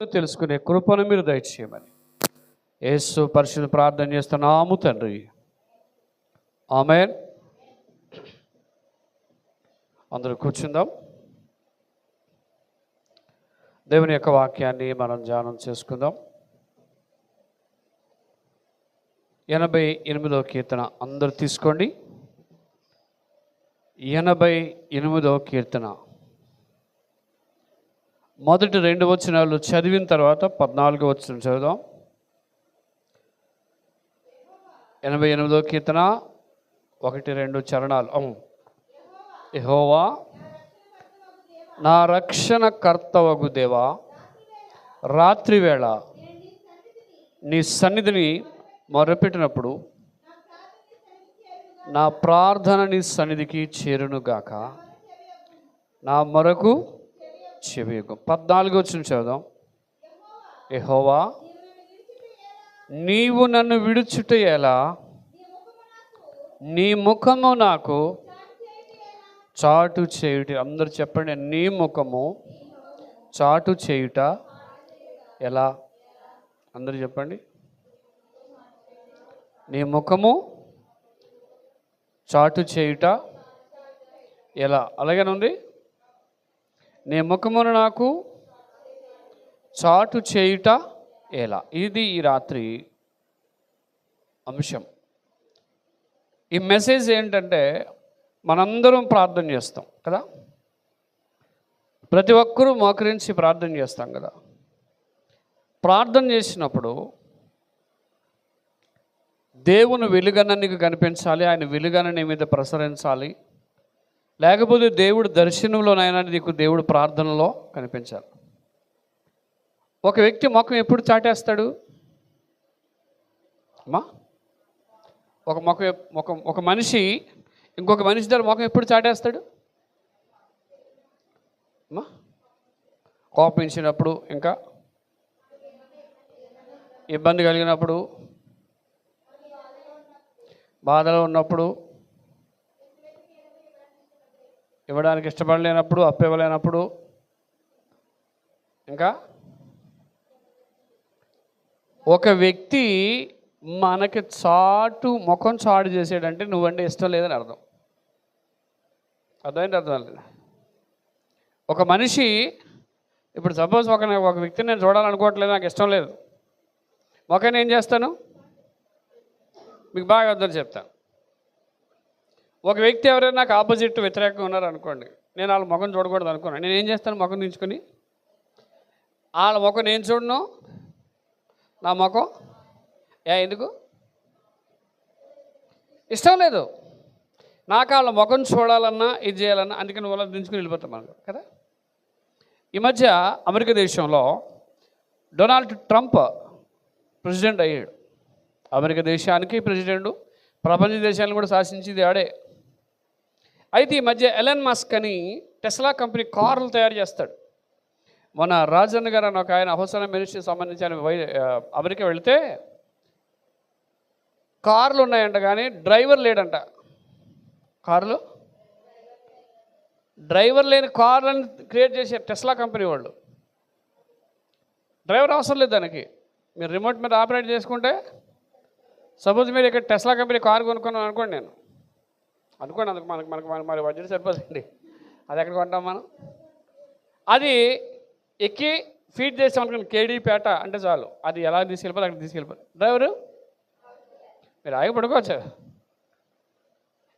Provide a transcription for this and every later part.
తెలుసుకునే కృపను మీరు దయచేయమని యేసు పరిశుద్ధ ప్రార్థన చేస్తున్నాము తండ్రి. ఆమేన్. అందరూ కూర్చుందాం. దేవుని యొక్క వాక్యాన్ని మనం ధ్యానం చేసుకుందాం. 88వ కీర్తన అందరూ తీసుకోండి. 88వ కీర్తన మొదటి 2 వచనాలు చదివిన తర్వాత 14వ వచనం చదువుదాం. 88వ కీర్తన 1-2 చరణాలు. యెహోవా నా రక్షణ కర్తవగు దేవా, రాత్రివేళ నీ సన్నిధిని మొరపెట్టినప్పుడు నా ప్రార్థన నీ సన్నిధికి చేరునుగాక, నా మొరకు చెవియగు. 14వ వచనం చదువుదాం. యెహోవా నీవు నన్ను విడుచుట ఎలా, నీ ముఖము నాకు చాటు చేయుట. అందరు చెప్పండి, నీ ముఖము చాటు చేయుట ఎలా. అందరు చెప్పండి, నీ ముఖము చాటు చేయుట ఎలా. అలాగేనుంది, నీ ముఖమును నాకు చాటు చేయుట ఎలా. ఇది ఈ రాత్రి అంశం. ఈ మెసేజ్ ఏంటంటే, మనందరం ప్రార్థన చేస్తాం కదా, ప్రతి ఒక్కరూ మోకరించి ప్రార్థన చేస్తాం కదా. ప్రార్థన చేసినప్పుడు దేవుని వెలుగన్న నీకు కనిపించాలి, ఆయన వెలుగన్న నీ మీద ప్రసరించాలి. లేకపోతే దేవుడు దర్శనంలోనైనా నీకు దేవుడు ప్రార్థనలో కనిపించాలి. ఒక వ్యక్తి ముఖం ఎప్పుడు చాటేస్తాడు అమ్మా? ఒక మనిషి ఇంకొక మనిషి దగ్గర ముఖం ఎప్పుడు చాటేస్తాడు అమ్మా? కోపించినప్పుడు, ఇంకా ఇబ్బంది కలిగినప్పుడు, బాధలో ఉన్నప్పుడు, ఇవ్వడానికి ఇష్టపడలేనప్పుడు, అప్పు ఇవ్వలేనప్పుడు, ఇంకా ఒక వ్యక్తి మనకి ముఖం చాటు చేసాడంటే నువ్వంటే ఇష్టం లేదని అర్థం. అర్థమైంది? అర్థం లేదు. ఒక మనిషి ఇప్పుడు సపోజ్ ఒక వ్యక్తిని నేను చూడాలనుకోవట్లేదు, నాకు ఇష్టం లేదు, ముఖాన్ని ఏం చేస్తాను మీకు బాగా అర్థం చెప్తాను. ఒక వ్యక్తి ఎవరైనా నాకు ఆపోజిట్ వ్యతిరేకంగా ఉన్నారు అనుకోండి, నేను వాళ్ళ ముఖం చూడకూడదు అనుకున్నాను. నేను ఏం చేస్తాను, ముఖం దించుకొని వాళ్ళ ముఖం నేను చూడను, నా ముఖం ఎందుకు ఇష్టం లేదు, నాకు వాళ్ళ ముఖం చూడాలన్నా ఇది చేయాలన్నా, అందుకని వాళ్ళని దించుకుని వెళ్ళిపోతాం మనం కదా. ఈ మధ్య అమెరికా దేశంలో డొనాల్డ్ ట్రంప్ ప్రెసిడెంట్ అయ్యాడు. అమెరికా దేశానికి ప్రెసిడెంట్, ప్రపంచ దేశాలను కూడా శాసించేది ఆడే. అయితే ఈ మధ్య ఎలన్ మస్క్ అని టెస్లా కంపెనీ కార్లు తయారు చేస్తాడు. మన రాజన్న గారు అని ఒక ఆయన అవసరం మినిస్ట్రీ సంబంధించి అమెరికా వెళితే కార్లు ఉన్నాయంట, కానీ డ్రైవర్ లేడంట. డ్రైవర్ లేని కార్లను క్రియేట్ చేసే టెస్లా కంపెనీ వాళ్ళు. డ్రైవర్ అవసరం లేదు దానికి, మీరు రిమోట్ మీద ఆపరేట్ చేసుకుంటే. సపోజ్ మీరు ఇక్కడ టెస్లా కంపెనీ కారు కొనుక్కున్నాను అనుకోండి, నేను అనుకోండి, అందుకు మనకు మరి బడ్జెట్ సరిపోతుంది, అది ఎక్కడ కొంటాం మనం. అది ఎక్కి ఫీడ్ చేస్తాం అనుకోండి, కేడీపేట అంటే చాలు, అది ఎలా తీసుకెళ్ళిపోతే అక్కడ తీసుకెళ్ళిపోతుంది. డ్రైవరు మీరు ఆగి పడుకోవచ్చు.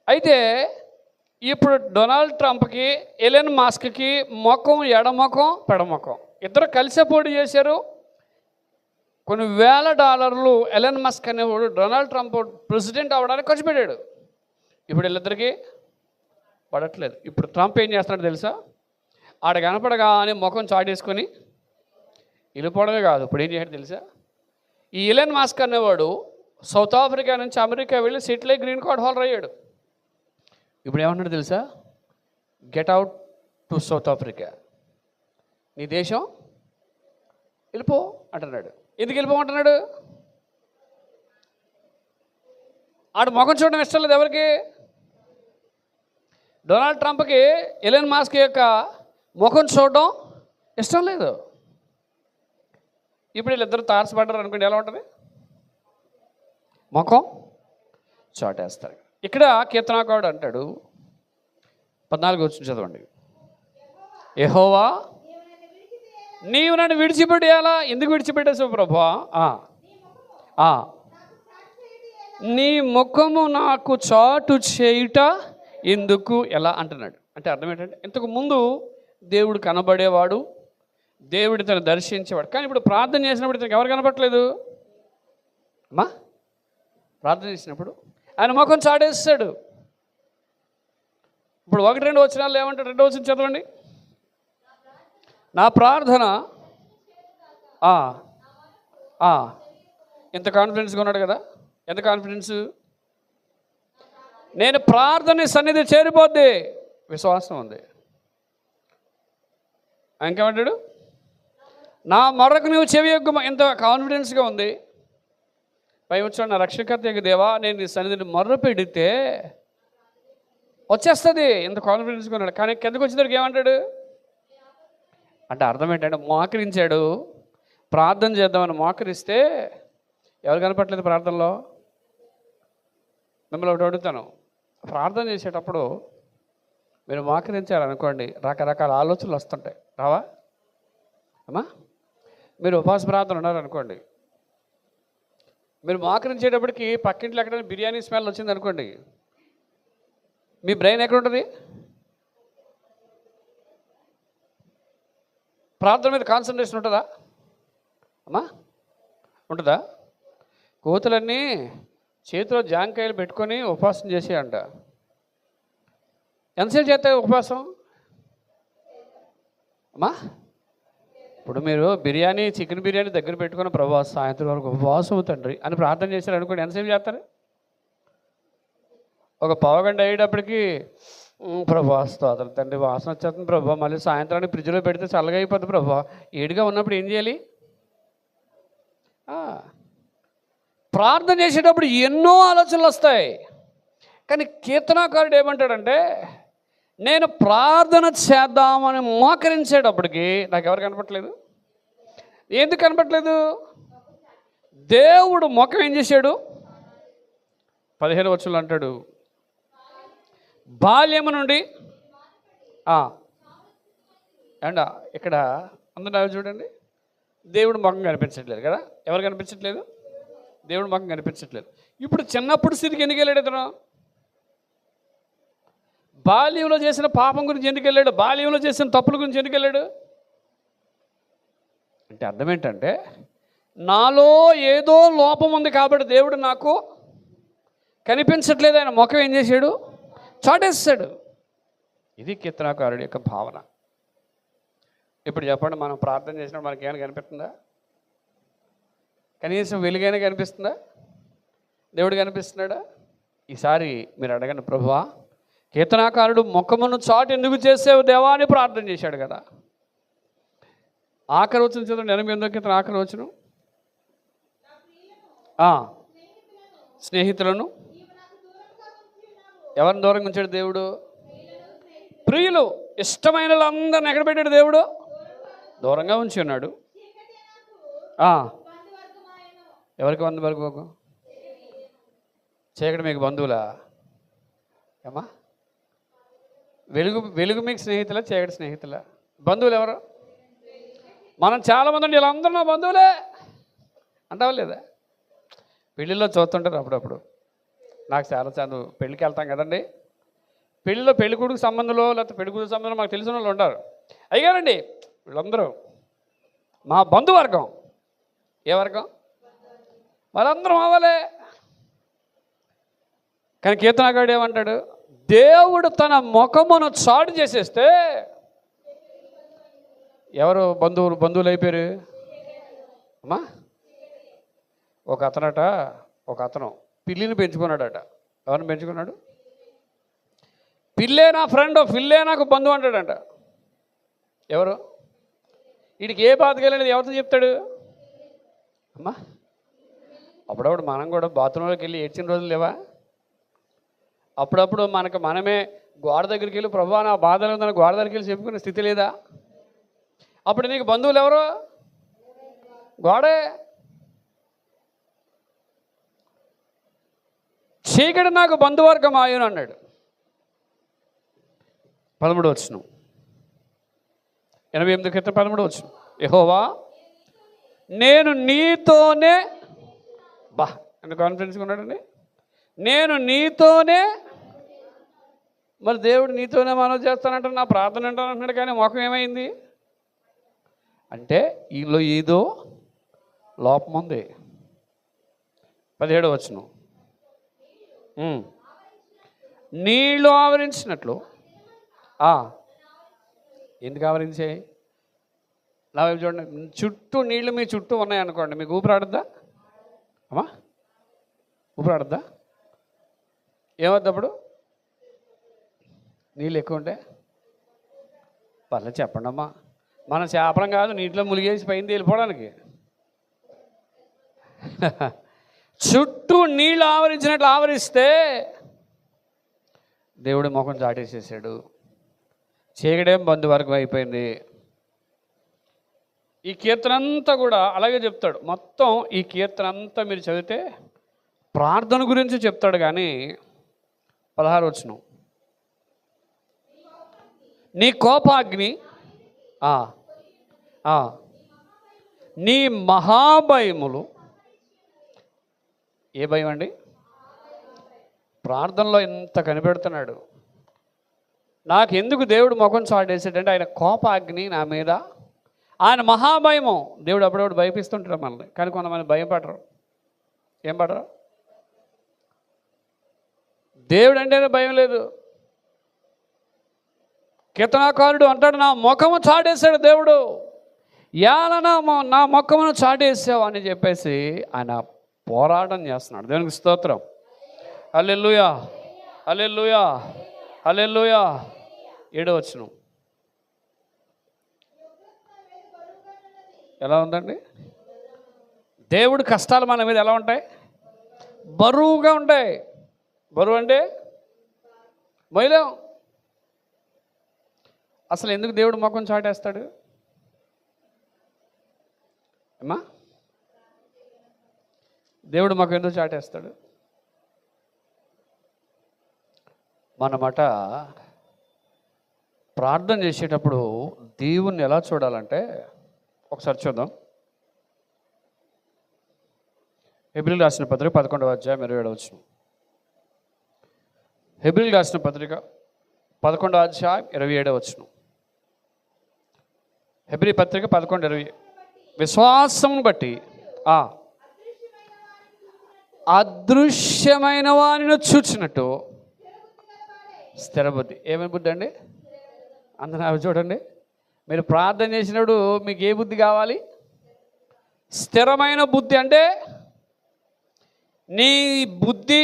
అయితే ఇప్పుడు డొనాల్డ్ ట్రంప్కి ఎలన్ మస్క్కి ముఖం ఎడముఖం పెడముఖం ఇద్దరు కలిసే పోటీ చేశారు. కొన్ని $1,000 ఎలన్ మస్క్ అనేవాడు డొనాల్డ్ ట్రంప్ ప్రెసిడెంట్ అవ్వడానికి ఖర్చు పెట్టాడు. ఇప్పుడు వీళ్ళిద్దరికీ పడట్లేదు. ఇప్పుడు ట్రంప్ ఏం చేస్తున్నాడు తెలుసా, ఆడ కనపడగానే ముఖం చాటేసుకొని వెళ్ళిపోవడమే కాదు, ఇప్పుడు ఏం చేశాడు తెలుసా, ఈ ఎలన్ మస్క్ అనేవాడు సౌత్ ఆఫ్రికా నుంచి అమెరికా వెళ్ళి సెటిల్ అయ్యి గ్రీన్ కార్డ్ హోల్డర్ అయ్యాడు. ఇప్పుడు ఏమంటున్నాడు తెలుసా, get out to south Africa, నీ దేశం వెళ్ళిపో అంటున్నాడు. ఎందుకు వెళ్ళిపోమంటున్నాడు? ఆడు ముఖం చూడడం ఇష్టం లేదు ఎవరికి. డొనాల్డ్ ట్రంప్కి ఎలన్ మస్క్ యొక్క ముఖం చూడడం ఇష్టం లేదు. ఇప్పుడు వీళ్ళిద్దరు తారసపడ్డారు అనుకోండి, ఎలా ఉంటుంది? ముఖం చాటేస్తారు. ఇక్కడ కీర్తనాకారుడు అంటాడు, 14 వచ్చి చదవండి. యెహోవా నీవు నన్ను విడిచిపెట్టేయాలా? ఎందుకు విడిచిపెట్టేసావు ప్రభువా? నీ ముఖము నాకు చాటు చేయుట ఎందుకు, ఎలా అంటున్నాడు. అంటే అర్థం ఏంటంటే, ఇంతకు ముందు దేవుడు కనబడేవాడు, దేవుడి తను దర్శించేవాడు. కానీ ఇప్పుడు ప్రార్థన చేసినప్పుడు ఇతనికి ఎవరు కనపడట్లేదు అమ్మా? ప్రార్థన చేసినప్పుడు ఆయన ముఖం చాటేస్తాడు. ఇప్పుడు 1-2 వచనాలు ఏమంటాడు? 2వ వచనం చదవండి. నా ప్రార్థన ఎంత కాన్ఫిడెన్స్గా ఉన్నాడు కదా. ఎంత కాన్ఫిడెన్స్? నేను ప్రార్థన సన్నిధి చేరిపోద్ది, విశ్వాసం ఉంది. ఇంకేమంటాడు? నా మొరకు నువ్వు చెవి యొగ్గు, ఎంత కాన్ఫిడెన్స్గా ఉంది. పై వచ్చాడు, నా రక్షకర్త దేవా నేను నీ సన్నిధిని మొర్ర పెడితే వచ్చేస్తుంది, ఎంత కాన్ఫిడెన్స్గా ఉన్నాడు. కానీ కిందకు వచ్చేసరికి ఏమంటాడు అంటే అర్థం ఏంటంటే, మోకరించాడు. ప్రార్థన చేద్దామని మోకరిస్తే ఎవరు కనపట్లేదు ప్రార్థనలో? మిమ్మల్ని ఒకటి అడుగుతాను, ప్రార్థన చేసేటప్పుడు మీరు మోకరించారనుకోండి, రకరకాల ఆలోచనలు వస్తుంటాయి, రావా అమ్మా? మీరు ఉపవాస ప్రార్థన ఉన్నారనుకోండి, మీరు మోకరించేటప్పటికి పక్కింట్లో ఎక్కడైనా బిర్యానీ స్మెల్ వచ్చింది అనుకోండి, మీ బ్రెయిన్ ఎక్కడ ఉంటుంది? ప్రార్థన మీద కాన్సన్ట్రేషన్ ఉంటుందా అమ్మా? ఉంటుందా? కోతులన్నీ చేతిలో జాంకాయలు పెట్టుకొని ఉపవాసం చేసేయంట. ఎంతసేపు చేస్తాయి ఉపవాసం అమ్మా? ఇప్పుడు మీరు బిర్యానీ, చికెన్ బిర్యానీ దగ్గర పెట్టుకుని ప్రభా సాయంత్రం వరకు ఉపవాసం తండ్రి అని ప్రార్థన చేశారు అనుకోండి, ఎంతసేపు చేస్తారు? ఒక పావుగంట అయ్యేటప్పటికి ప్రభా స్తోత్రం తండ్రి, వాసన వచ్చేస్తుంది ప్రభా, మళ్ళీ సాయంత్రానికి ఫ్రిడ్జ్లో పెడితే చల్లగా అయిపోతుంది ప్రభా. ఏడుగా ఉన్నప్పుడు ఏం చేయాలి? ప్రార్థన చేసేటప్పుడు ఎన్నో ఆలోచనలు వస్తాయి. కానీ కీర్తనాకారుడు ఏమంటాడంటే, నేను ప్రార్థన చేద్దామని మోకరించేటప్పటికి నాకు ఎవరు కనపట్లేదు. ఎందుకు కనపట్లేదు? దేవుడు ముఖం ఏం చేశాడు? 15వ వచనంలో అంటాడు, బాల్యము నుండి అండ్ ఇక్కడ అందరూ చూడండి, దేవుడు ముఖం కనిపించట్లేదు కదా. ఎవరు కనిపించట్లేదు? దేవుడు ముఖం కనిపించట్లేదు. ఇప్పుడు చిన్నప్పుడు స్థితికి ఎందుకు వెళ్ళాడు ఇతను? బాల్యంలో చేసిన పాపం గురించి ఎందుకు వెళ్ళాడు? బాల్యంలో చేసిన తప్పుల గురించి ఎందుకు వెళ్ళాడు? అంటే అర్థం ఏంటంటే, నాలో ఏదో లోపం ఉంది కాబట్టి దేవుడు నాకు కనిపించట్లేదు, ఆయన ముఖం ఏం చేశాడు? చాటేస్తాడు. ఇది కీర్తనాకారుడి యొక్క భావన. ఇప్పుడు చెప్పండి, మనం ప్రార్థన చేసినప్పుడు మనకి ఏమైనా కనిపిస్తుందా? కనీసం వెలుగైనా కనిపిస్తుందా? దేవుడు కనిపిస్తున్నాడా? ఈసారి మీరు అడగండి, ప్రభువా కీర్తనాకారుడు ముఖమును చాటు ఎందుకు చేసేవు దేవా అని ప్రార్థన చేశాడు కదా. ఆఖరి వచనం చదవండి, 88వ కీర్తన ఆఖరి వచనం. స్నేహితులను ఎవరిని దూరంగా ఉంచాడు దేవుడు? ప్రియులు, ఇష్టమైన వాళ్ళందరిని ఎక్కడ పెట్టాడు దేవుడు? దూరంగా ఉంచి ఉన్నాడు. ఎవరికి బంధువర్గం? చీకటి మీకు బంధువులా ఏమా? వెలుగు మీకు స్నేహితులా, చీకటి స్నేహితులా? బంధువులు ఎవరు? మనం చాలామంది ఉండి వీళ్ళందరూ నా బంధువులే అంటావా లేదా? పెళ్ళిళ్ళలో చూస్తుంటారు అప్పుడప్పుడు. నాకు చాలా పెళ్ళికి వెళ్తాం కదండి, పెళ్ళిలో పెళ్ళికొడుకు సంబంధంలో లేకపోతే పెళ్ళికొడుకు సంబంధంలో మాకు తెలిసిన వాళ్ళు ఉంటారు. అయ్యారండి వీళ్ళందరూ మా బంధువర్గం. ఏ వర్గం? వాళ్ళందరం అవ్వలే. కానీ కీర్తనాకారుడు ఏమంటాడు? దేవుడు తన ముఖమును చాటు చేసేస్తే ఎవరు బంధువులు అయిపోయారు అమ్మా? ఒక అతను పిల్లిని పెంచుకున్నాడట. ఎవరిని పెంచుకున్నాడు? పిల్లే నా ఫ్రెండ్, పిల్లే నాకు బంధువు అంటాడంట. ఎవరు? వీడికి ఏ బాధ కలిగినది ఎవరితో చెప్తాడు అమ్మా? అప్పుడప్పుడు మనం కూడా బాత్రూంలోకి వెళ్ళి ఏడ్చిన రోజులు లేవా? అప్పుడప్పుడు మనమే గోడ దగ్గరికి వెళ్ళి ప్రభువా నా బాధలు ఉందని గోడ దగ్గరికి వెళ్ళి చెప్పుకునే స్థితి లేదా? అప్పుడు నీకు బంధువులు ఎవరు? గోడే. చీకటి నాకు బంధువర్గం ఆయును అన్నాడు. 13వ వచనం, 88 క్రితం 13వ వచనం. యెహోవా నేను నీతోనే, ఎంత కాన్ఫిడెన్స్గా ఉన్నాడండి, నేను నీతోనే. మరి దేవుడు నీతోనే మనవి చేస్తానంటే నా ప్రార్థన అంటానంటున్నాడు, కానీ మొఖం ఏమైంది అంటే వీళ్ళు ఏదో లోపం ఉంది. 17వ వచనం, నీళ్ళు ఆవరించినట్లు. ఎందుకు ఆవరించాయి? నా వైపు చూడండి, చుట్టూ నీళ్ళు మీ చుట్టూ ఉన్నాయనుకోండి, మీకు ఊపిరాడద్దా అమ్మా? ఊపిరాడద్దా? ఏమవుద్ది అప్పుడు? నీళ్ళు ఎక్కువ ఉంటే పర్లేదు చెప్పండి అమ్మా, మనం చేపలం కాదు నీటిలో ములిగేసి పైన వెళ్ళిపోవడానికి. చుట్టూ నీళ్ళు ఆవరించినట్లు ఆవరిస్తే దేవుడి ముఖం చాటేసేసాడు. చీకటేం బంధువర్గం అయిపోయింది. ఈ కీర్తన అంతా కూడా అలాగే చెప్తాడు. మొత్తం ఈ కీర్తన అంతా మీరు చదివితే ప్రార్థన గురించి చెప్తాడు. కానీ 16వ వచనం, నీ కోపాగ్ని, నీ మహాభయములు. ఏ భయం అండి? ప్రార్థనలో ఎంత కనిపెడుతున్నాడు. నాకు ఎందుకు దేవుడు ముఖం చాటేసాడంటే ఆయన కోపాగ్ని నా మీద, ఆయన మహాభయము. దేవుడు అప్పుడప్పుడు భయపిస్తుంటాడు మనల్ని, కానీ కొంతమంది భయం పడరు. ఏం పడరు? దేవుడు అంటేనే భయం లేదు. కీర్తనాకారుడు అంటాడు, నా ముఖము చాటేశాడు దేవుడు, నా ముఖమును చాటేసావు అని చెప్పేసి ఆయన పోరాటం చేస్తున్నాడు. దేవునికి స్తోత్రం. హల్లెలూయా, హల్లెలూయా, హల్లెలూయా. 7వ వచనం ఎలా ఉందండి? దేవుడి కష్టాలు మన మీద ఎలా ఉంటాయి? బరువుగా ఉంటాయి. బరువు అంటే మొయ్యలేం. అసలు ఎందుకు దేవుడు ముఖం చాటేస్తాడు అమ్మా? దేవుడు ముఖం ఎందుకు చాటేస్తాడు? మనమాట ప్రార్థన చేసేటప్పుడు దేవుణ్ణి ఎలా చూడాలంటే ఒకసారి చూద్దాం. హెబ్రీయులకు రాసిన పత్రిక 11వ అధ్యాయం 27వ వచనం. హెబ్రీయులకు రాసిన పత్రిక 11వ అధ్యాయం 27వ వచనం. హెబ్రీ పత్రిక 11:20. విశ్వాసం బట్టి అదృశ్యమైన వానిని చూచినట్టు స్థిరబుద్ధి. ఏమైనా బుద్ధి అండి? అందరూ చూడండి, మీరు ప్రార్థన చేసినప్పుడు మీకు ఏ బుద్ధి కావాలి? స్థిరమైన బుద్ధి. అంటే నీ బుద్ధి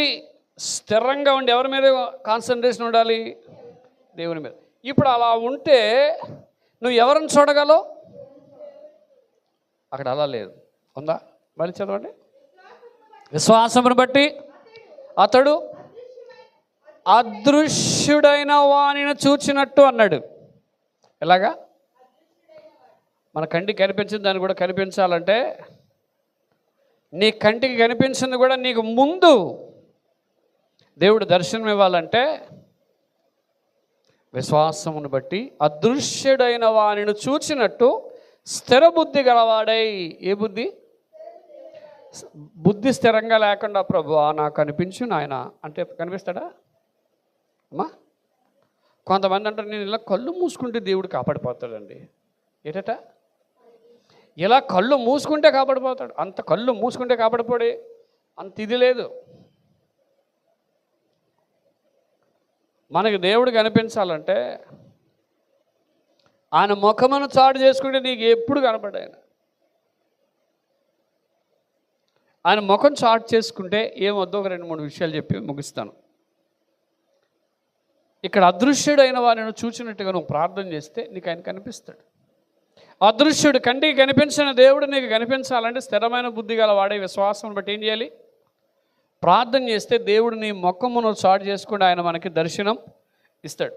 స్థిరంగా ఉండి ఎవరి మీద కాన్సన్ట్రేషన్ ఉండాలి? దేవుని మీద. ఇప్పుడు అలా ఉంటే నువ్వు ఎవరిని చూడగలవు? అక్కడ అలా లేదు. ఉందా? మళ్ళీ చదవండి. విశ్వాసమును బట్టి అతడు అదృశ్యుడైన వానిని చూచినట్టు అన్నాడు. ఎలాగా? మన కంటికి కనిపించింది దాన్ని కూడా కనిపించాలంటే, నీ కంటికి కనిపించింది కూడా నీకు ముందు దేవుడు దర్శనం ఇవ్వాలంటే విశ్వాసమును బట్టి అదృశ్యుడైన వానిని చూచినట్టు స్థిర బుద్ధి గలవాడై. ఏ బుద్ధి? బుద్ధి స్థిరంగా లేకుండా ప్రభువా నాకు కనిపించు నాయన అంటే కనిపిస్తాడా అమ్మా? కొంతమంది అంటారు, నేను ఇలా కళ్ళు మూసుకుంటే దేవుడు కాపాడిపోతాడండి. ఏటట? ఇలా కళ్ళు మూసుకుంటే కాపాడిపోతాడు. అంత కళ్ళు మూసుకుంటే కాపాడిపోడే అంత ఇది లేదు. మనకి దేవుడు కనిపించాలంటే ఆయన ముఖమును చాటు చేసుకుంటే నీకు ఎప్పుడు కనపడాయన. ఆయన ముఖం చాటు చేసుకుంటే ఏమొద్దో ఒక 2-3 విషయాలు చెప్పి ముగిస్తాను. ఇక్కడ అదృశ్యుడైన వారిని చూచినట్టుగా నువ్వు ప్రార్థన చేస్తే నీకు ఆయన కనిపిస్తాడు. అదృశ్యుడు, కంటికి కనిపించిన దేవుడు నీకు కనిపించాలంటే స్థిరమైన బుద్ధి గల వాడే విశ్వాసం బట్టి ఏం చేయాలి? ప్రార్థన చేస్తే దేవుడు నీ ముఖమును చాటు చేసుకుంటే ఆయన మనకి దర్శనం ఇస్తాడు.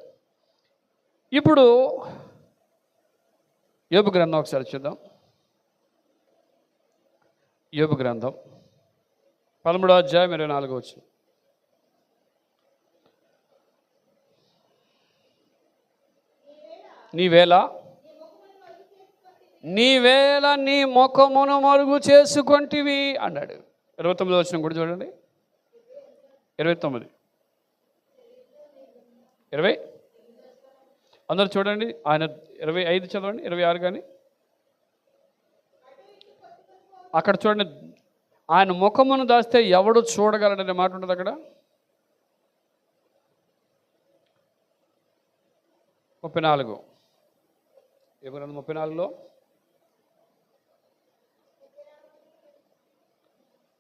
ఇప్పుడు యోబు గ్రంథం ఒకసారి చూద్దాం. యోబు గ్రంథం 13వ అధ్యాయం 24వ వచనం. నీవేళ నీ ముఖమును మరుగు చేసుకొంటివి అన్నాడు. 29వ వచనం కూడా చూడండి. 29, 20 అందరూ చూడండి. ఆయన 25 చదవండి, 26 కానీ. అక్కడ చూడండి, ఆయన ముఖమును దాస్తే ఎవడు చూడగలడనే మాట ఉంటుంది అక్కడ. 34 ఏమన్నా 34లో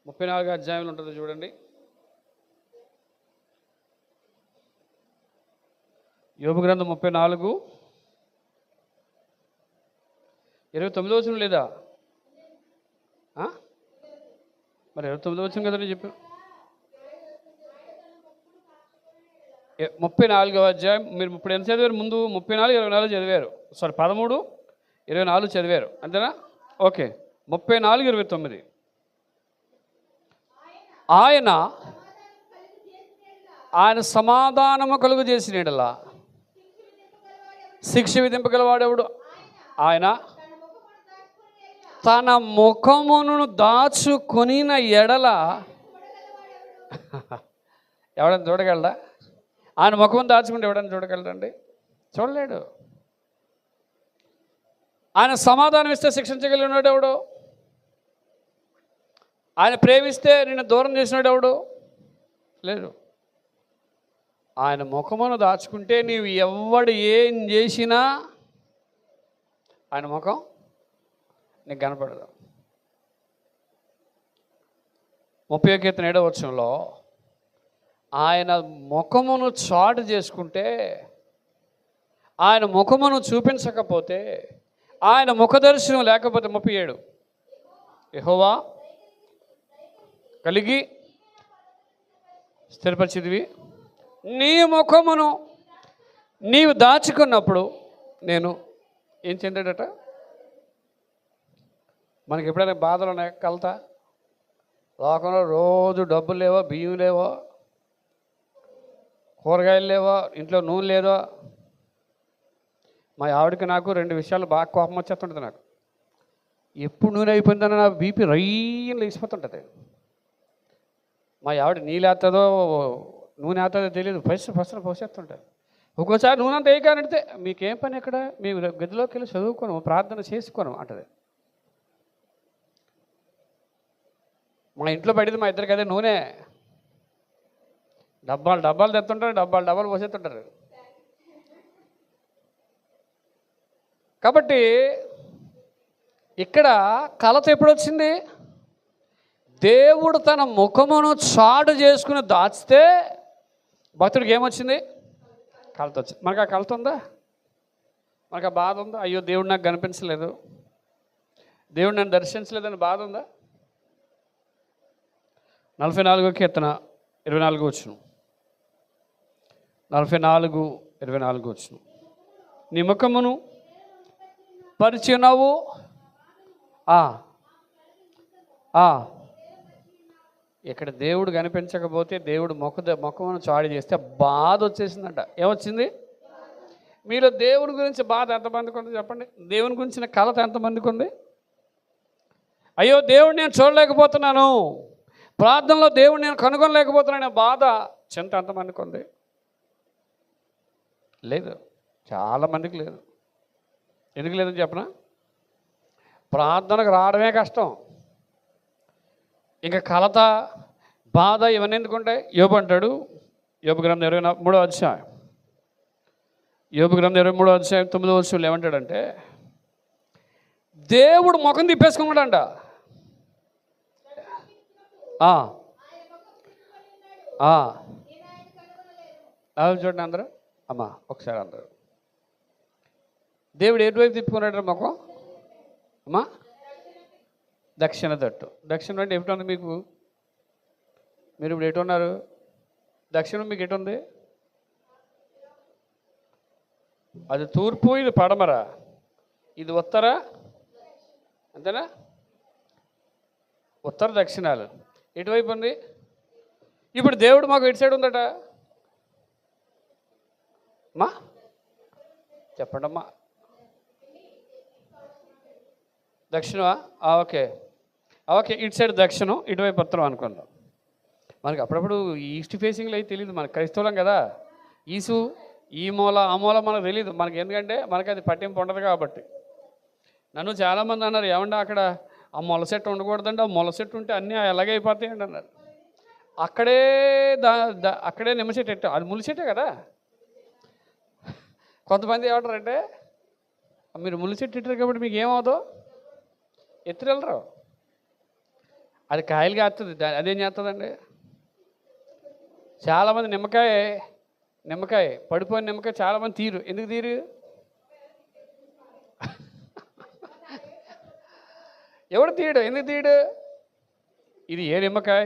34 అధ్యాయంలో ఉంటుంది చూడండి. యోబు గ్రంథం 34 29వ వచనం లేదా? మరి 29వ వచనం కదా నేను చెప్పాను. 34వ అధ్యాయం మీరు ఇప్పుడు ఎంత చదివారు? ముందు 34, 24 చదివారు. సారీ 13, 24 చదివారు అంతేనా? ఓకే. 34, 29 ఆయన సమాధానము కలుగు చేసినలా శిక్ష విధింపగలవాడెవడు? ఆయన తన ముఖమును దాచుకొనిన ఎడల ఎవడన్నా చూడగలడా? ఆయన ముఖమును దాచుకుంటే ఎవడన్నా చూడగలడండి? చూడలేడు. ఆయన సమాధానం ఇస్తే శిక్షించగలిగినాడు ఎవడు? ఆయన ప్రేమిస్తే నిన్ను దూరం చేసినాడు ఎవడు? లేడు. ఆయన ముఖమును దాచుకుంటే నీవు ఎవడు ఏం చేసినా ఆయన ముఖం నీకు కనపడదు. 30వ కీర్తన 7వ వచనంలో ఆయన ముఖమును చాటు చేసుకుంటే, ఆయన ముఖమును చూపించకపోతే, ఆయన ముఖదర్శనం లేకపోతే 37 యెహోవా కలిగి స్థిరపరిచితివి, నీ ముఖమును నీవు దాచుకున్నప్పుడు నేను ఏం చెందాడట? మనకి ఎప్పుడైనా బాధలు ఉన్నాయి, కలత, లోకంలో రోజు డబ్బులు లేవో, బియ్యం లేవో, కూరగాయలు లేవో, ఇంట్లో నూనె లేదో. మా ఆవిడకి నాకు 2 విషయాలు బాగా కోపం వచ్చేస్తుంటుంది. నాకు ఎప్పుడు నూనె అయిపోయిందని నా బీపీ రైలు లేచిపోతుంటుంది. మా ఆవిడ నీళ్ళేస్తుందో నూనె వేస్తుందో తెలియదు, ఫస్ట్ పోసేస్తుంటారు. ఒక్కోసారి నూనె అంతా వేయకానంటే మీకేం పని ఎక్కడ, మీ గదిలోకి వెళ్ళి చదువుకోను, ప్రార్థన చేసుకోను అంటది. మా ఇంట్లో పడింది మా ఇద్దరికి అదే నూనె. డబ్బాలు తెస్తుంటారు, డబ్బాలు పోసేస్తుంటారు. కాబట్టి ఇక్కడ కలత ఎప్పుడు వచ్చింది? దేవుడు తన ముఖమును చాటు చేసుకుని దాచితే భక్తుడికి ఏమొచ్చింది? కలత వచ్చింది. మనకు ఆ కలత ఉందా? మనకు ఆ బాధ ఉందా? అయ్యో దేవుడు నాకు కనిపించలేదు, దేవుడు నన్ను దర్శించలేదని బాధ ఉందా? 44వ కీర్తన 24వ వచనం. 44, 24వ వచనం. నీ ముఖమును పరిచినావు, ఇక్కడ దేవుడు కనిపించకపోతే దేవుడు ముఖమును చాడి చేస్తే బాధ వచ్చేసిందంట. ఏమొచ్చింది? మీలో దేవుడి గురించి బాధ ఎంతమందికి ఉంది చెప్పండి? దేవుని గురించిన కలత ఎంతమందికి ఉంది? అయ్యో దేవుడు నేను చూడలేకపోతున్నాను, ప్రార్థనలో దేవుడు నేను కనుగొనలేకపోతున్నాను బాధ, చింత ఎంతమందికి ఉంది? లేదు, చాలామందికి లేదు. ఎందుకు లేదని చెప్పనా? ప్రార్థనకు రావడమే కష్టం, ఇంకా కలత, బాధ ఇవన్నీ ఎందుకుంటాయి? యోబు అంటాడు, యోబు గ్రంథం 23వ అధ్యాయం, యోబు గ్రంథం 23వ అధ్యాయం 9వ వచనంలో ఏమంటాడంటే, దేవుడు ముఖం తిప్పేసుకున్నాడంట. చూడండి అందరూ, అమ్మా ఒకసారి అందరూ, దేవుడు ఎటువైపు తిప్పుకున్నాడు ముఖం? అమ్మా దక్షిణ తట్టు. దక్షిణం అంటే ఎటు ఉంది మీకు? మీరు ఇప్పుడు ఎటు ఉన్నారు? దక్షిణం మీకు ఎటు ఉంది? అది తూర్పు, ఇది పడమర, ఇది ఉత్తర, అంతేనా? ఉత్తర దక్షిణాలు ఎటువైపు ఉంది? ఇప్పుడు దేవుడు మాకు ఎటు సైడ్ ఉందట అమ్మా? చెప్పండమ్మా. దక్షిణమా? ఓకే ఓకే, ఇటు సైడ్ దక్షిణం, ఇటువైపు ఉత్తరం అనుకుందాం. మనకి అప్పుడప్పుడు ఈస్ట్ ఫేసింగ్లో అయితే తెలియదు, మనకు క్రైస్తవులం కదా. ఈసు ఈ మూల ఆ మూల మనకు తెలియదు మనకి, ఎందుకంటే మనకి అది పట్టింపు ఉండదు కాబట్టి. నన్ను చాలామంది అన్నారు, ఏమంటే అక్కడ ఆ మొల చెట్టు ఉండకూడదండి, ఆ మొల చెట్టు ఉంటే అన్నీ ఎలాగే అయిపోతాయండి అన్నారు. అక్కడే అక్కడే నిమ్మ చెట్టు ఎట్టు, అది ములి చెట్టే కదా. కొంతమంది ఏమంటారంటే, మీరు ములి చెట్టు ఎట్టారు కాబట్టి మీకు ఏమవుదో ఎత్తురెళ్ళరు, అది కాయలు కాస్తుంది, అదేం చేస్తుందండి. చాలామంది నిమ్మకాయ పడిపోయిన నిమ్మకాయ చాలామంది తీరు, ఎందుకు తీరు? ఎవడు తీయడు, ఎందుకు తీయడు? ఇది ఏ నిమ్మకాయ,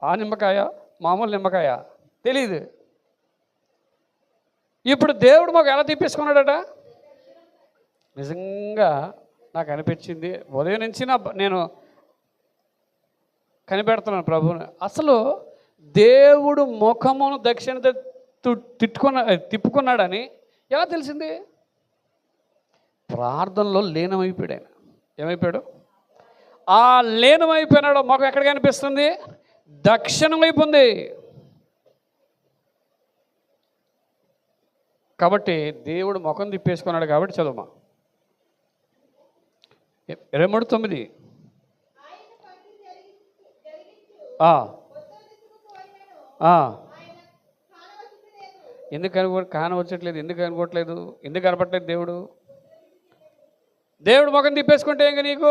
ఆ నిమ్మకాయ, మామూలు నిమ్మకాయ తెలీదు. ఇప్పుడు దేవుడు మాకు ఎలా తిప్పేసుకున్నాడట? నిజంగా నాకు అనిపించింది, ఉదయం నుంచి నేను కనిపెడుతున్నాను అసలు దేవుడు ముఖమును దక్షిణ తిప్పుకున్నాడని ఎలా తెలిసింది? ప్రార్థనలో లీనమైపోయాడు ఆయన. ఏమైపోయాడు? ఆ లీనమైపోయినాడు. ముఖం ఎక్కడ కనిపిస్తుంది? దక్షిణం వైపు ఉంది. కాబట్టి దేవుడు ముఖం తిప్పేసుకున్నాడు కాబట్టి చదువుమా 23:9. ఎందుకు కానవచ్చట్లేదు? ఎందుకు అనుకోవట్లేదు? ఎందుకు కనపట్లేదు? దేవుడు ముఖం తిప్పేసుకుంటే ఇంకా నీకు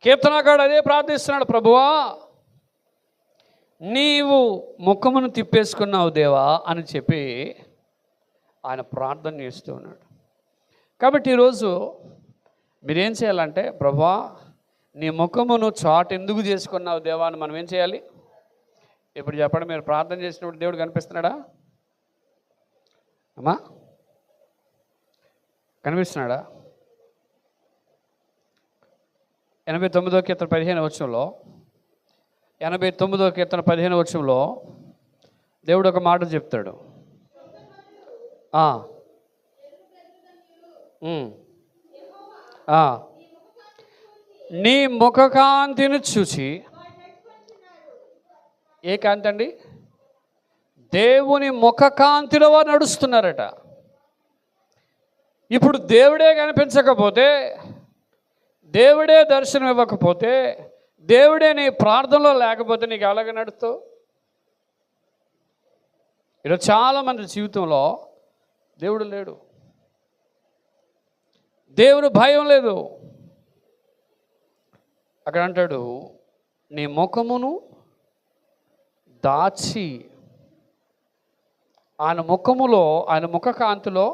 కీర్తనకాడు అదే ప్రార్థిస్తున్నాడు, ప్రభువా నీవు ముఖమును తిప్పేసుకున్నావు దేవా అని చెప్పి ఆయన ప్రార్థన చేస్తూ ఉన్నాడు. కాబట్టి ఈరోజు మీరేం చేయాలంటే, ప్రభువా నీ ముఖమును చాటు ఎందుకు చేసుకున్నావు దేవా అని మనం ఏం చేయాలి? ఇప్పుడు చెప్పండి, మీరు ప్రార్థన చేసినప్పుడు దేవుడు కనిపిస్తున్నాడా అమ్మా? కనిపిస్తున్నాడా? 89వ కీర్తన 15వ వచనంలో 89వ కీర్తన 15వ వచనంలో దేవుడు ఒక మాట చెప్తాడు. నీ ముఖకాంతిని చూసి, ఏ కాంతి అండి? దేవుని ముఖకాంతిలో వారు నడుస్తున్నారట. ఇప్పుడు దేవుడే కనిపించకపోతే, దేవుడే దర్శనం ఇవ్వకపోతే, దేవుడే నీ ప్రార్థనలో లేకపోతే నీకు ఎలాగ నడుస్తావు? ఈరోజు చాలామంది జీవితంలో దేవుడు లేడు, దేవుడు భయం లేదు. అక్కడ అంటాడు, నీ ముఖమును దాచి, ఆయన ముఖములో, ఆయన ముఖకాంతిలో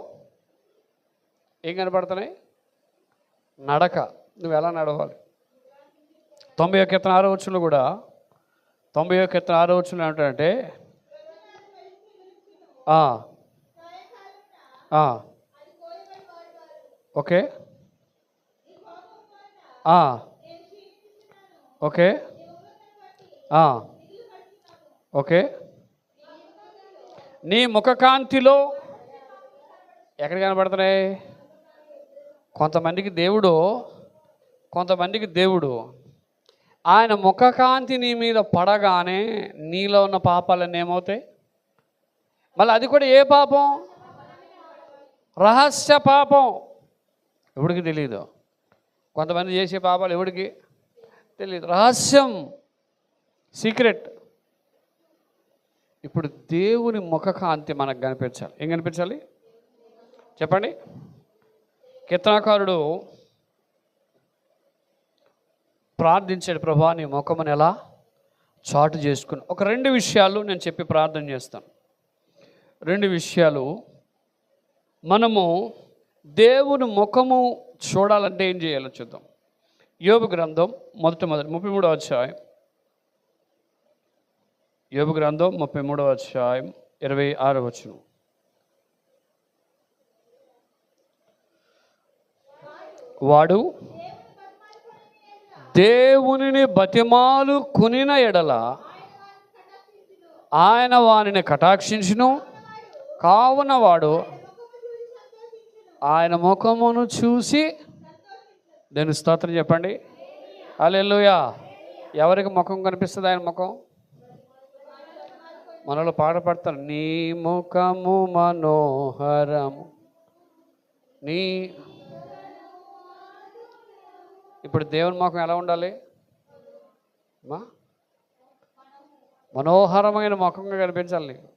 ఏం కనపడుతున్నాయి? నడక. నువ్వు ఎలా నడవాలి? 90వ కీర్తన 6వ వచనంలో కూడా, 90వ కీర్తన 6వ వచనంలో ఏమంటాడంటే, ఓకే ఓకే ఓకే నీ ముఖకాంతిలో ఎక్కడ కనబడుతున్నాయి? కొంతమందికి దేవుడు ఆయన ముఖకాంతి నీ మీద పడగానే నీలో ఉన్న పాపాలన్నీ ఏమవుతాయి? మళ్ళీ అది కూడా ఏ పాపం? రహస్య పాపం. ఎవడికి తెలీదు. కొంతమంది చేసే పాపాలు ఎవడికి తెలియదు, రహస్యం, సీక్రెట్. ఇప్పుడు దేవుని ముఖకాంతి మనకు కనిపించాలి. ఏం కనిపించాలి చెప్పండి? కీర్తనకారుడు ప్రార్థించాడు, ప్రభువా నీ ముఖమును ఎలా చాటు చేసుకుని. ఒక 2 విషయాలు నేను చెప్పి ప్రార్థన చేస్తాను. 2 విషయాలు. మనము దేవుని ముఖము చూడాలంటే ఏం చేయాలో చూద్దాం. యోబు గ్రంథం 33వ అధ్యాయం. యోబు గ్రంథం 33వ అధ్యాయం 26వ వచనం. వాడు దేవునిని బతిమాలు కొనిన ఎడల ఆయన వానిని కటాక్షించును. కావున వాడు ఆయన ముఖమును చూసి, దేని స్తోత్రం చెప్పండి, హల్లెలూయా. ఎవరికి ముఖం కనిపిస్తుంది? ఆయన ముఖం. మనలో పాట పాడతారు, నీ ముఖము మనోహరము నీ. ఇప్పుడు దేవుని ముఖం ఎలా ఉండాలి? మనోహరమైన ముఖంగా కనిపించాలి నీకు.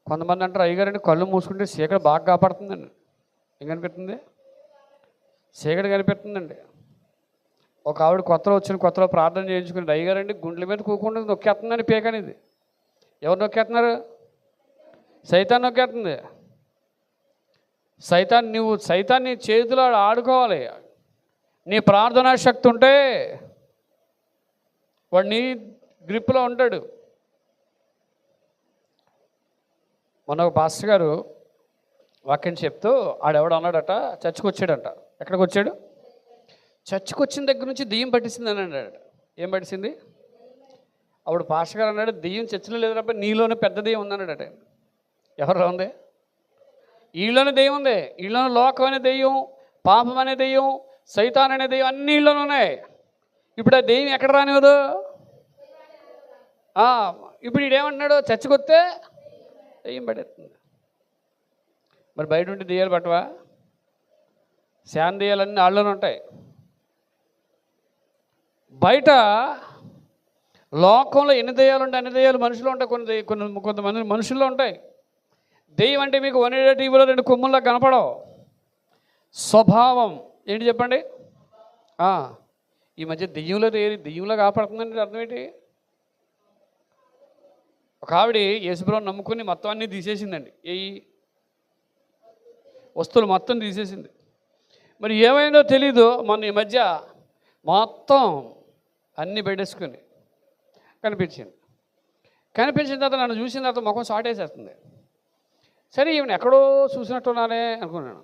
కొంతమంది అంటారు, అయ్యగారండి కళ్ళు మూసుకుంటే చీకటి బాగా కాపాడుతుందండి. ఏం కనిపిస్తుంది? చీకటి కనిపిస్తుందండి. ఒక ఆవిడ కొత్తలో ప్రార్థన చేయించుకుని, అయ్యగారండి గుండెల మీద కూకుండా నొక్కేస్తుందని పేకనిది. ఎవరు నొక్కేస్తున్నారు? సైతాన్ నొక్కేస్తుంది. నువ్వు సైతాన్ని చేతిలో ఆడుకోవాలి. నీ ప్రార్థనా శక్తి ఉంటే వాడు నీ గ్రిప్లో ఉంటాడు. మొన్న ఒక పాస్టర్ గారు వాక్యం చెప్తూ ఆడెవడు అన్నాడట, చర్చికి వచ్చాడంట. ఎక్కడికి వచ్చాడు? చర్చికి వచ్చిన దగ్గర నుంచి దెయ్యం పట్టించింది అని అన్నాడట. ఏం పట్టించింది? అప్పుడు పాస్టర్ గారు అన్నాడు, దెయ్యం చర్చిలో లేదన్నప్పుడు నీలోనే పెద్ద దెయ్యం ఉందన్నాడట. ఎవరు ఉంది? వీళ్ళలోనే దెయ్యం ఉంది. వీళ్ళలోనే లోకం అనే దెయ్యం, పాపం అనే దెయ్యం, సైతాన్ అనే దెయ్యం అన్ని వీళ్ళలోనే ఉన్నాయి. ఇప్పుడు ఆ దెయ్యం ఎక్కడ రానివ్వదు. ఇప్పుడు వీడేమంటున్నాడు? చర్చికి వస్తే దెయ్యం పడేస్తుంది. మరి బయట ఉంటే దెయ్యాలు పట్టవా? శాన్ దెయ్యాలన్నీ వాళ్ళలోనే ఉంటాయి. బయట లోకంలో ఎన్ని దెయ్యాలు ఉంటాయి, అన్ని దెయ్యాలు మనుషులు ఉంటాయి. కొంతమంది మనుషుల్లో ఉంటాయి. దెయ్యం అంటే మీకు 180 టీవీలో 2 కొమ్ముల్లా కనపడవు. స్వభావం ఏంటి చెప్పండి? ఈ మధ్య దెయ్యంలో కాపాడుతుందండి. అర్థం ఏంటి? ఒక ఆవిడ యేసుప్రభువుని నమ్ముకుని మొత్తం అన్నీ తీసేసిందండి. ఈ వస్తువులు మొత్తం తీసేసింది. మరి ఏమైందో తెలీదు, మొన్న ఈ మధ్య మొత్తం అన్నీ పెట్టేసుకుని కనిపించిన తర్వాత నన్ను చూసిన తర్వాత ముఖం షార్ట్ వేసేస్తుంది. సరే ఈవెన్ ఎక్కడో చూసినట్టున్నానే అనుకున్నాను.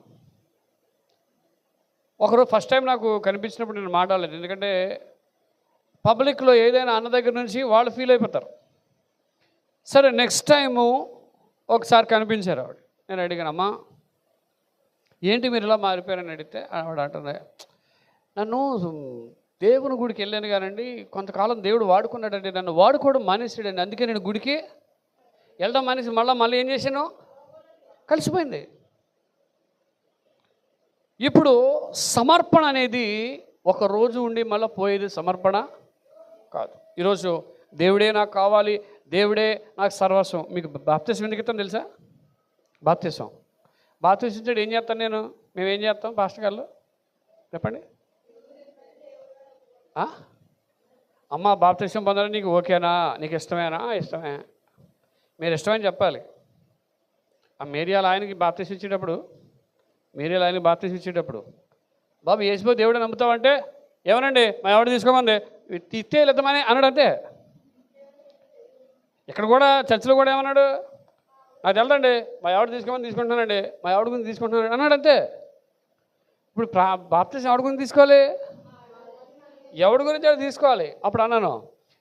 ఒకరోజు ఫస్ట్ టైం నాకు కనిపించినప్పుడు నేను మాట్లాడలేదు. ఎందుకంటే పబ్లిక్లో ఏదైనా అన్న దగ్గర నుంచి వాళ్ళు ఫీల్ అయిపోతారు. సరే నెక్స్ట్ టైము ఒకసారి కనిపించారు ఆవిడ. నేను అడిగాను, అమ్మా ఏంటి మీరు ఇలా మారిపోయారని అడిగితే ఆవిడ అంటుంది, నన్ను దేవుని గుడికి వెళ్ళాను కానండి, కొంతకాలం దేవుడు వాడుకున్నాడండి, నన్ను వాడుకోవడం మానేసాడండి, అందుకే నేను గుడికి వెళ్ళడం మానేసి మళ్ళీ ఏం చేశాను? కలిసిపోయింది. ఇప్పుడు సమర్పణ అనేది ఒక రోజు ఉండి మళ్ళీ పోయేది సమర్పణ కాదు. ఈరోజు దేవుడే నాకు కావాలి, దేవుడే నాకు సర్వస్వం. మీకు బాప్తిసం ఎందుకు ఇస్తాను తెలుసా? బాప్తిసం ఇచ్చాడు. ఏం చేస్తాను మేమేం చేస్తాం పాస్టర్ గారు చెప్పండి? అమ్మ బాప్తిసం పొందడం నీకు ఓకేనా, నీకు ఇష్టమేనా? ఇష్టమే. మీరు ఇష్టమని చెప్పాలి. ఆ మేరియాల ఆయనకి బాప్తిసం ఇచ్చేటప్పుడు బాబు యేసుప్రభు దేవుడే నమ్ముతావంటే, ఏమనండి మా ఎవడు తీసుకోమంది తిత్తే లేదమని అన్నాడు. అంతే. ఇక్కడ కూడా చర్చిలో కూడా ఏమన్నాడు? నాకు తెలదండి, మా ఎవడు తీసుకుంటున్నానండి, మా ఎవడి గురించి తీసుకుంటున్నాను అన్నాడు. అంతే. ఇప్పుడు బాప్తిసం ఎవడి గురించి తీసుకోవాలి? ఎవడి గురించి అది తీసుకోవాలి. అప్పుడు అన్నాను,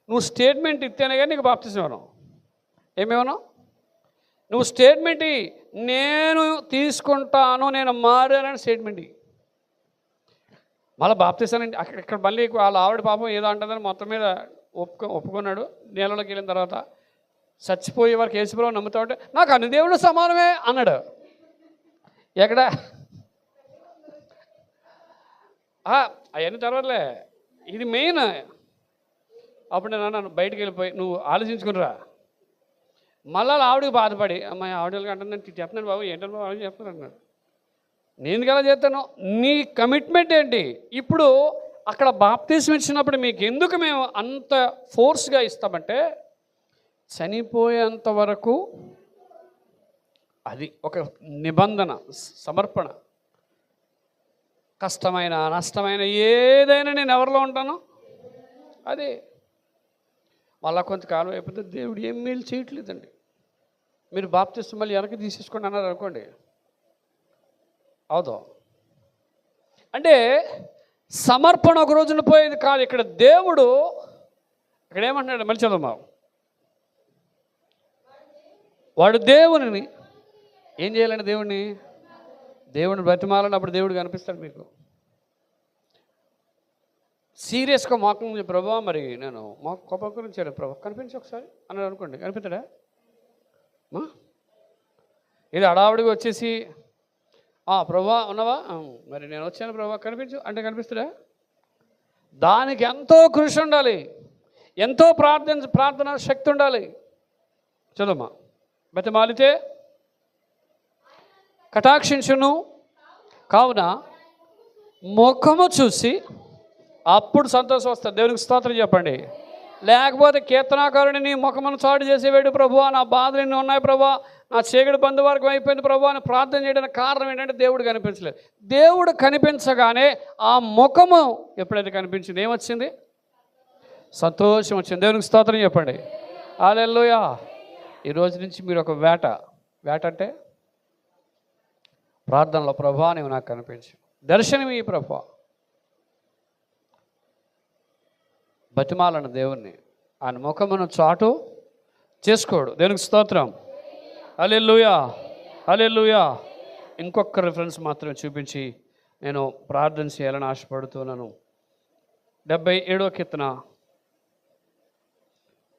నువ్వు స్టేట్మెంట్ ఇస్తేనే కానీ నీకు బాప్తిసం ఇవ్వను. ఏమేమను? నువ్వు స్టేట్మెంట్ నేను తీసుకుంటాను, నేను మారానని స్టేట్మెంట్. మళ్ళీ బాప్తిసానండి ఇక్కడ మళ్ళీ వాళ్ళ ఆవిడ పాపం ఏదో అంటుందని మొత్తం మీద ఒప్పుకున్నాడు. నీళ్ళలోకి వెళ్ళిన తర్వాత చచ్చిపోయే వరకు యేసుప్రభువు నమ్ముతా ఉంటే నాకు అన్ని దేవుడు సమానమే అన్నాడు. ఎక్కడ అవన్నీ తర్వాతలే, ఇది మెయిన్. అప్పుడు నేను అన్నాను, బయటికి వెళ్ళిపోయి నువ్వు ఆలోచించుకునిరా. మళ్ళీ ఆవిడకి బాధపడి, అమ్మాయి ఆవిడకి అంటే నేను చెప్తున్నాను బాబు, ఏంటని బాబు ఆవిడ చెప్తున్నాను అన్నాడు. నేను ఎలా చేస్తాను? నీ కమిట్మెంట్ ఏంటి? ఇప్పుడు అక్కడ బాప్తిసం ఇచ్చినప్పుడు మీకు ఎందుకు మేము అంత ఫోర్స్గా ఇస్తామంటే, చనిపోయేంత వరకు అది ఒక నిబంధన, సమర్పణ. కష్టమైన నష్టమైన ఏదైనా నేను ఎవరిలో ఉంటాను అది. మళ్ళా కొంతకాలం అయిపోతే దేవుడు ఏం మేలు చేయట్లేదండి, మీరు బాప్తిసం మళ్ళీ వెనక్కి తీసేసుకోండి అన్నారు అనుకోండి, అవుదో? అంటే సమర్పణ ఒక రోజున పోయేది కాదు. ఇక్కడ దేవుడు ఇక్కడ ఏమంటున్నాడు మళ్ళీ చదువు. వాడు దేవుని ఏం చేయాలండి? దేవుడిని బ్రతిమాలని అప్పుడు దేవుడు కనిపిస్తాడు మీకు. సీరియస్గా మోకం ప్రభా మరి నేను మా కోపం గురించి ప్రభా కనిపించి ఒకసారి అన్నాడు అనుకోండి, కనిపిస్తాడా? ఇది హడావుడిగా వచ్చేసి ప్రభా ఉన్నావా, మరి నేను వచ్చాను ప్రభా కనిపించు అంటే కనిపిస్తాడా? దానికి ఎంతో కృషి ఉండాలి, ఎంతో ప్రార్థన శక్తి ఉండాలి. చదువుమా. బతిమాలితే కటాక్షించును, కావున ముఖము చూసి అప్పుడు సంతోషం వస్తుంది. దేవునికి స్తోత్రం చెప్పండి. లేకపోతే కీర్తనాకారుడిని ముఖమును చాటు చేసేవాడు, ప్రభువా నా బాధలు ఎన్ని ఉన్నాయి ప్రభువా, నా చీకటి బంధువర్గం అయిపోయింది ప్రభువా అని ప్రార్థన చేయడానికి కారణం ఏంటంటే దేవుడు కనిపించలేదు. దేవుడు కనిపించగానే ఆ ముఖము ఎప్పుడైతే కనిపించింది ఏమొచ్చింది? సంతోషం వచ్చింది. దేవునికి స్తోత్రం చెప్పండి. హల్లెలూయా. ఈ రోజు నుంచి మీరు ఒక వేట అంటే ప్రార్థనలో ప్రభువా నీవు నాకు కనిపించు, దర్శనం ఈ ప్రభువా, బతిమాలను దేవుణ్ణి, ఆయన ముఖమును చాటు చేసుకోడు. దేవునికి స్తోత్రం. హల్లెలూయా, హల్లెలూయా. ఇంకొక రిఫరెన్స్ మాత్రమే చూపించి నేను ప్రార్థన చేయాలని ఆశపడుతున్నాను. 77వ కీర్తన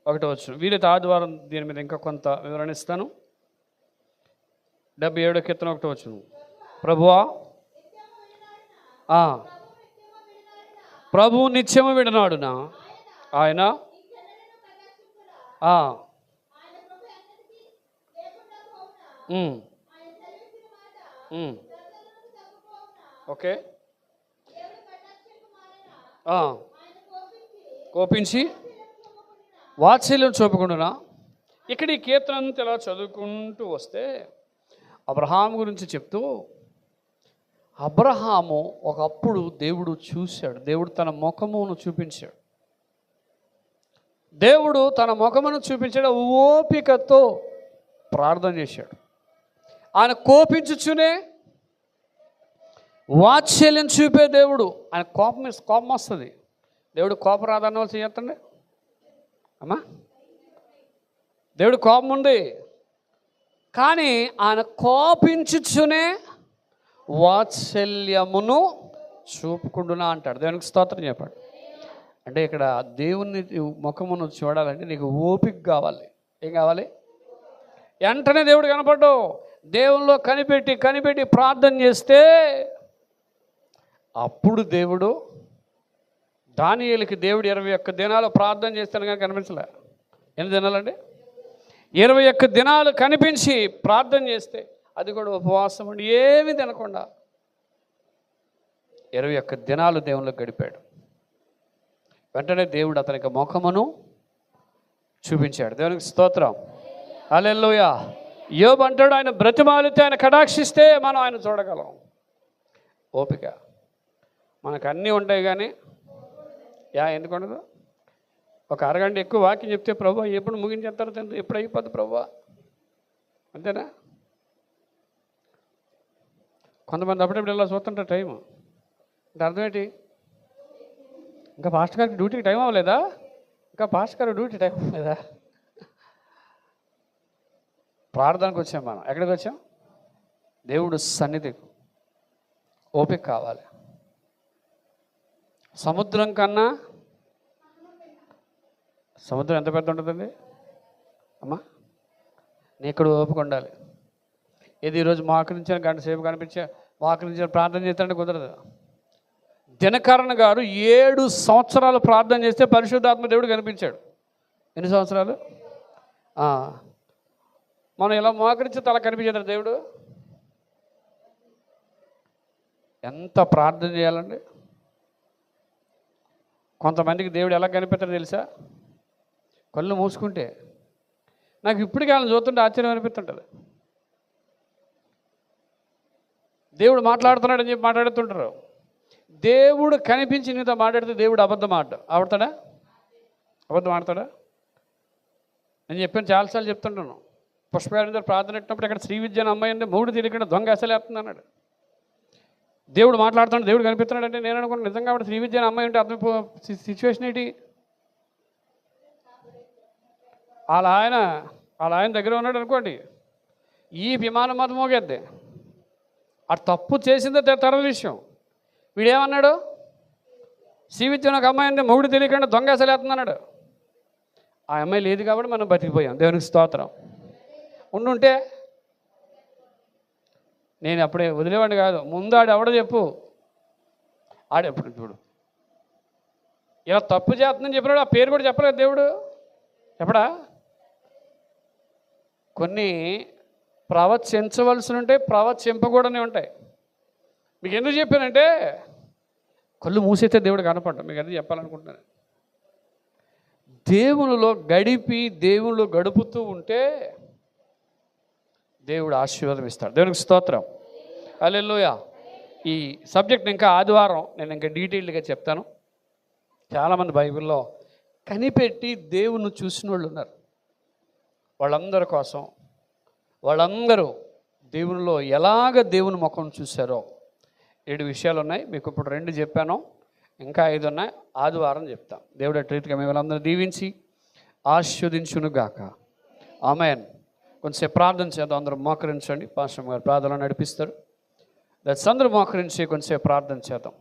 1వ వచనం. వీలైతే ఆదివారం దీని మీద ఇంకా కొంత వివరణ ఇస్తాను. 77వ కీర్తన 1వ వచనం. ప్రభువా ప్రభువు నిత్యము విడనాడునా, ఆయన ఓకే కోపించి వాత్సల్యం చూపకుండా. ఇక్కడ ఈ కీర్తన అంతా ఇలా చదువుకుంటూ వస్తే అబ్రహాం గురించి చెప్తూ, అబ్రహాము ఒకప్పుడు దేవుడు చూశాడు, దేవుడు తన ముఖమును చూపించాడు, దేవుడు తన ముఖమును చూపించాడు, ఓపికతో ప్రార్థన చేశాడు. ఆయన కోపించుచునే వాత్సల్యం చూపే దేవుడు. ఆయన కోపం వస్తుంది. దేవుడు కోపం రాదన్న వాళ్ళు చేయొద్దండి అమ్మా. దేవుడు కోపం ఉంది, కానీ ఆయన కోపించుచునే వాత్సల్యమును చూపుకుండునా అంటాడు. దేవునికి స్తోత్రం చెప్పాడు. అంటే ఇక్కడ దేవుని ముఖమును చూడాలంటే నీకు ఓపిక కావాలి. ఏం కావాలి? వెంటనే దేవుడు కనపడ్డు. దేవునిలో కనిపెట్టి ప్రార్థన చేస్తే అప్పుడు దేవుడు దానియేలుకి దేవుడు 21 దినాలు ప్రార్థన చేస్తాను కానీ కనిపించలే. ఎన్ని దినాలండి? 21 దినాలు కనిపించి ప్రార్థన చేస్తే, అది కూడా ఉపవాసం ఉండి ఏమీ తినకుండా 21 దినాలు దేవునిలో గడిపాడు. వెంటనే దేవుడు అతనికి ముఖమును చూపించాడు. దేవునికి స్తోత్రం. హల్లెలూయా. యోబు అంటాడు, ఆయన బ్రతిమాలితే, ఆయన కటాక్షిస్తే మనం ఆయన చూడగలం. ఓపిక మనకు అన్నీ ఉంటాయి కానీ ఎందుకు ఉండదు? ఒక అరగంట ఎక్కువ వాక్యం చెప్తే ప్రభు ఎప్పుడు ముగించేస్తారు, ఎప్పుడు అయిపోద్ది ప్రభు అంతేనా? కొంతమంది అప్పుడప్పుడు ఇలా చూస్తుంటారు టైం. అంటే అర్థం ఏంటి? ఇంకా పాస్టర్ గారికి డ్యూటీకి టైం అవ్వలేదా? డ్యూటీ టైం అవ్వలేదా? ప్రార్థనకు వచ్చాం మనం. ఎక్కడికి వచ్చాం? దేవుడు సన్నిధికి. ఓపిక కావాలి. సముద్రం కన్నా సముద్రం ఎంత పెద్ద ఉంటుందండి అమ్మా? నీ ఇక్కడ ఓపిక ఉండాలి. ఏది ఈరోజు మోకరించిన గంట సేపు కనిపించే మోకరించిన ప్రార్థన చేస్తానంటే కుదరదు. దినకరణ గారు 7 సంవత్సరాలు ప్రార్థన చేస్తే పరిశుద్ధాత్మ దేవుడు కనిపించాడు. ఎన్ని సంవత్సరాలు? మనం ఇలా మోకరించి తల కనిపించాడు దేవుడు. ఎంత ప్రార్థన చేయాలండి? కొంతమందికి దేవుడు ఎలా కనిపెట్టాడో తెలుసా? కళ్ళు మూసుకుంటే. నాకు ఇప్పటికీ వాళ్ళని చూస్తుంటే ఆశ్చర్యం అనిపిస్తుంటుంది. దేవుడు మాట్లాడుతున్నాడని చెప్పి మాట్లాడుతుంటారు. దేవుడు కనిపించి నీతో మాట్లాడితే దేవుడు అబద్ధం ఆడతాడా? అబద్ధం ఆడతాడా? నేను చెప్పాను, చాలాసార్లు చెప్తుంటాను. పుష్పగారి ప్రార్థన పెట్టినప్పుడు అక్కడ శ్రీ విద్య అమ్మాయి అంటే 3 తెలియకుండా దొంగ అసలేస్తుంది అన్నాడు. దేవుడు మాట్లాడుతున్నాడు, దేవుడు కనిపిస్తున్నాడు అంటే నేను అనుకున్నాను నిజంగా ఆవిడ శ్రీ విద్య అమ్మాయి ఉంటే అర్థం సిచ్యువేషన్ ఏంటి? వాళ్ళ ఆయన దగ్గర ఉన్నాడు అనుకోండి, ఈ విమానం మాత్రం మోగేద్ది. ఆ తప్పు చేసిందే తర్వాత విషయం. వీడేమన్నాడు? శ్రీ విద్య ఒక అమ్మాయి ఉంది, మొగుడు తెలియకుండా దొంగ అసలేస్తున్నాడు. ఆ అమ్మాయి లేదు కాబట్టి మనం బతికిపోయాం. దేవునికి స్తోత్రం. ఉండుంటే నేను అప్పుడే వదిలేవాడిని కాదు. ముందు ఆడెవడో చెప్పు, ఆడెప్పుడు చూడు ఇలా తప్పు చేస్తుందని చెప్పినాడు. ఆ పేరు కూడా చెప్పలేదు దేవుడు. చెప్పడా? కొన్ని ప్రవచించవలసి ఉంటాయి, ప్రవచింపకూడనే ఉంటాయి. మీకు ఎందుకు చెప్పానంటే కళ్ళు మూసైతే దేవుడు కనపడ్డా. మీకు ఎందుకు చెప్పాలనుకుంటున్నాను, దేవునిలో దేవుళ్ళు గడుపుతూ ఉంటే దేవుడు ఆశీర్వాదం ఇస్తాడు. దేవునికి స్తోత్రం. హల్లెలూయా. ఈ సబ్జెక్ట్ని ఇంకా ఆదివారం నేను ఇంకా డీటెయిల్డ్గా చెప్తాను. చాలామంది బైబిల్లో కనిపెట్టి దేవుణ్ణి చూసిన వాళ్ళు ఉన్నారు. వాళ్ళందరి కోసం, వాళ్ళందరూ దేవునిలో ఎలాగ దేవుని ముఖం చూశారో 7 విషయాలు ఉన్నాయి. మీకు ఇప్పుడు 2 చెప్పాను, ఇంకా 5 ఉన్నాయి. ఆదివారం చెప్తాం. దేవుడు అట్రీతిగా మిమ్మల్ని అందరూ దీవించి ఆశీర్వదించునుగాక. ఆమేన్. కొంచెంసేపు ప్రార్థన చేద్దాం. అందరూ మోకరించండి. పాస్టర్ గారు ప్రార్థన నడిపిస్తారు. దట్స్ అందరూ మోకరించి కొంచెంసేపు ప్రార్థన చేద్దాం.